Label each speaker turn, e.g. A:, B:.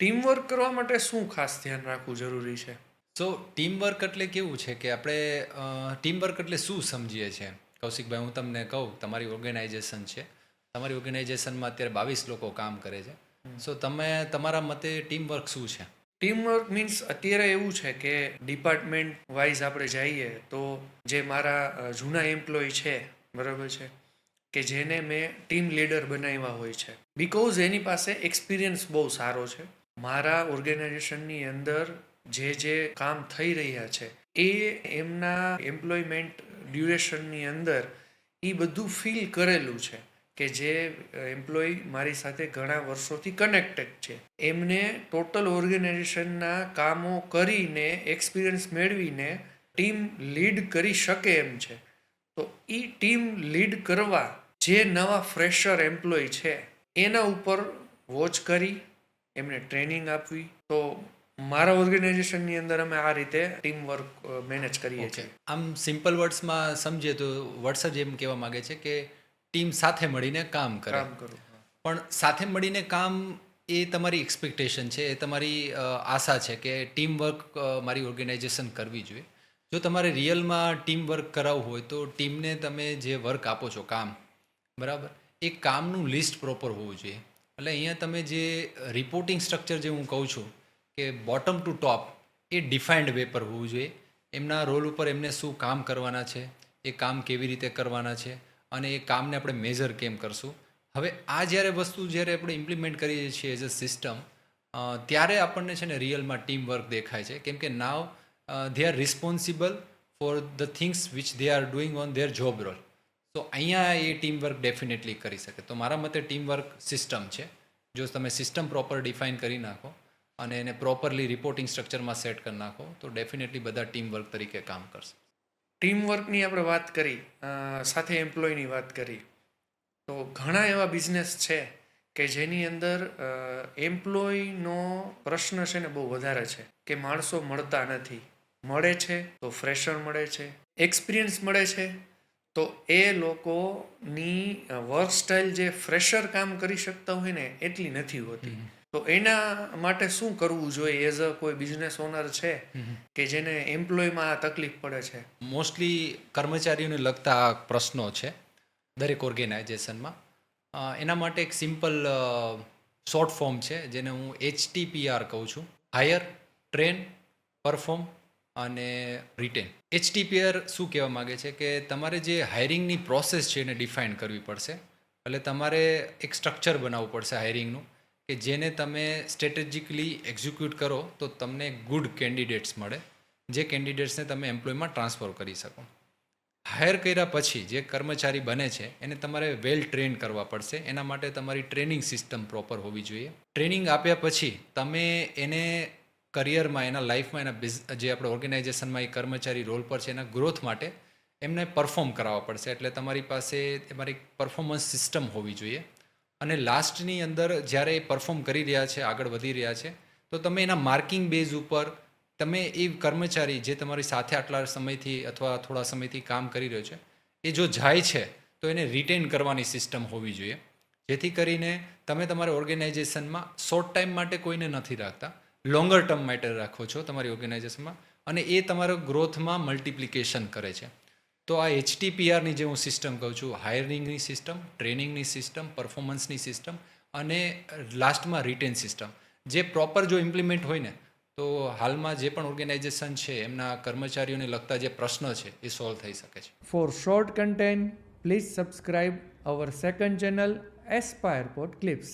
A: Teamwork કરવા માટે શું ખાસ ધ્યાન રાખવું જરૂરી છે?
B: સો ટીમવર્ક એટલે કેવું છે કે આપણે ટીમવર્ક એટલે શું સમજીએ છીએ? કૌશિકભાઈ, હું તમને કહું, તમારી ઓર્ગેનાઇઝેશન છે, તમારી ઓર્ગેનાઇઝેશનમાં અત્યારે 22 લોકો કામ કરે છે. સો તમે તમારા મતે ટીમવર્ક શું છે?
A: ટીમવર્ક મીન્સ અત્યારે એવું છે કે ડિપાર્ટમેન્ટ વાઇઝ આપણે જઈએ તો જે મારા જૂના એમ્પ્લોય છે, બરાબર છે, કે જેને મેં ટીમ લીડર બનાવ્યા હોય છે, બિકોઝ એની પાસે એક્સપિરિયન્સ બહુ સારો છે. મારા ઓર્ગેનાઇઝેશનની અંદર જે કામ થઈ રહ્યા છે એ એમના એમ્પ્લોયમેન્ટ ડ્યુરેશનની અંદર એ બધું ફીલ કરેલું છે કે જે એમ્પ્લોય મારી સાથે ઘણા વર્ષોથી કનેક્ટેડ છે, એમને ટોટલ ઓર્ગેનાઇઝેશનના કામો કરીને એક્સપિરિયન્સ મેળવીને ટીમ લીડ કરી શકે એમ છે. તો એ ટીમ લીડ કરવા જે નવા ફ્રેશર એમ્પ્લોય છે એના ઉપર વોચ કરી એમને ટ્રેનિંગ આપવી. તો મારા ઓર્ગેનાઇઝેશનની અંદર અમે આ રીતે ટીમ વર્ક મેનેજ કરીએ છીએ.
B: આમ સિમ્પલ વર્ડ્સમાં સમજીએ તો વર્ડ્સ જ એમ કહેવા માગે છે કે ટીમ સાથે મળીને કામ કરે.
A: કામ કરું.
B: પણ સાથે મળીને કામ એ તમારી એક્સપેક્ટેશન છે, એ તમારી આશા છે કે ટીમ વર્ક મારી ઓર્ગેનાઇઝેશન કરવી જોઈએ. જો તમારે રિયલમાં ટીમ વર્ક કરાવવું હોય તો ટીમને તમે જે વર્ક આપો છો, કામ, બરાબર, એ કામનું લિસ્ટ પ્રોપર હોવું જોઈએ. એટલે અહીંયા તમે જે રિપોર્ટિંગ સ્ટ્રક્ચર જે હું કહું છું કે બોટમ ટુ ટોપ એ ડિફાઇન્ડ વે પર હોવું જોઈએ. એમના રોલ ઉપર એમને શું કામ કરવાના છે, એ કામ કેવી રીતે કરવાના છે, અને એ કામને આપણે મેઝર કેમ કરશું. હવે આ જ્યારે આપણે ઇમ્પ્લિમેન્ટ કરીએ છીએ એઝ અ સિસ્ટમ, ત્યારે આપણને છે ને રિયલમાં ટીમ વર્ક દેખાય છે, કેમ કે now they are responsible for the things which they are doing on their job role. તો અહીંયા એ ટીમ વર્ક ડેફિનેટલી કરી શકે. તો મારા મતે ટીમ વર્ક સિસ્ટમ છે. જો તમે સિસ્ટમ પ્રોપર ડિફાઇન કરી નાખો અને એને પ્રોપરલી રિપોર્ટિંગ સ્ટ્રક્ચરમાં સેટ કરી નાખો તો ડેફિનેટલી બધા ટીમ વર્ક તરીકે કામ કરશે.
A: ટીમવર્કની આપણે વાત કરી, સાથે એમ્પ્લોયની વાત કરી, તો ઘણા એવા બિઝનેસ છે કે જેની અંદર એમ્પ્લોયનો પ્રશ્ન છે ને બહુ વધારે છે કે માણસો મળતા નથી. મળે છે તો ફ્રેશર મળે છે, એક્સપિરિયન્સ મળે છે તો એ લોકોની વર્ક સ્ટાઇલ જે ફ્રેશર કામ કરી શકતા હોય ને એટલી નથી હોતી. તો એના માટે શું કરવું જોઈએ એઝ અ કોઈ બિઝનેસ ઓનર છે કે જેને એમ્પ્લોયમાં આ તકલીફ પડે છે?
B: મોસ્ટલી કર્મચારીઓને લગતા પ્રશ્નો છે દરેક ઓર્ગેનાઇઝેશનમાં. એના માટે એક સિમ્પલ શોર્ટ ફોર્મ છે જેને હું HTPR કહું છું: હાયર, ટ્રેન, પરફોર્મ અને રિટેન. HTPR શું કહેવા માગે છે કે તમારે જે હાયરિંગની પ્રોસેસ છે એને ડિફાઇન કરવી પડશે. એટલે તમારે એક સ્ટ્રક્ચર બનાવવું પડશે હાયરિંગનું કે જેને તમે સ્ટ્રેટેજિકલી એક્ઝિક્યુટ કરો તો તમને ગુડ કેન્ડિડેટ્સ મળે, જે કેન્ડિડેટ્સને તમે એમ્પ્લોયમાં ટ્રાન્સફર કરી શકો. હાયર કર્યા પછી જે કર્મચારી બને છે એને તમારે વેલ ટ્રેન કરવા પડશે. એના માટે તમારી ટ્રેનિંગ સિસ્ટમ પ્રોપર હોવી જોઈએ. ટ્રેનિંગ આપ્યા પછી તમે એને કરિયરમાં, એના લાઈફમાં, જે આપણે ઓર્ગેનાઇઝેશનમાં એ કર્મચારી રોલ પર છે એના ગ્રોથ માટે એમને પરફોર્મ કરાવવા પડશે. એટલે તમારી પાસે તમારી પરફોર્મન્સ સિસ્ટમ હોવી જોઈએ. અને લાસ્ટની અંદર જ્યારે એ પરફોર્મ કરી રહ્યા છે, આગળ વધી રહ્યા છે, તો તમે એના માર્કિંગ બેઝ ઉપર તમે એ કર્મચારી જે તમારી સાથે આટલા સમયથી અથવા થોડા સમયથી કામ કરી રહ્યો છે એ જો જાય છે તો એને રિટેન કરવાની સિસ્ટમ હોવી જોઈએ. જેથી કરીને તમે તમારા ઓર્ગેનાઇઝેશનમાં શોર્ટ ટાઈમ માટે કોઈને નથી રાખતા, લોંગર ટર્મ માટે રાખો છો તમારી ઓર્ગેનાઇઝેશનમાં, અને એ તમારા ગ્રોથમાં મલ્ટિપ્લિકેશન કરે છે. તો આ HTPRની જે હું સિસ્ટમ કહું છું, હાયરિંગની સિસ્ટમ, ટ્રેનિંગની સિસ્ટમ, પરફોર્મન્સની સિસ્ટમ અને લાસ્ટમાં રિટેન સિસ્ટમ, જે પ્રોપર જો ઇમ્પ્લિમેન્ટ હોય ને તો હાલમાં જે પણ ઓર્ગેનાઇઝેશન છે એમના કર્મચારીઓને લગતા જે પ્રશ્નો છે એ સોલ્વ થઈ શકે છે.
A: For short content, please subscribe our second channel, Aspire Pod Clips.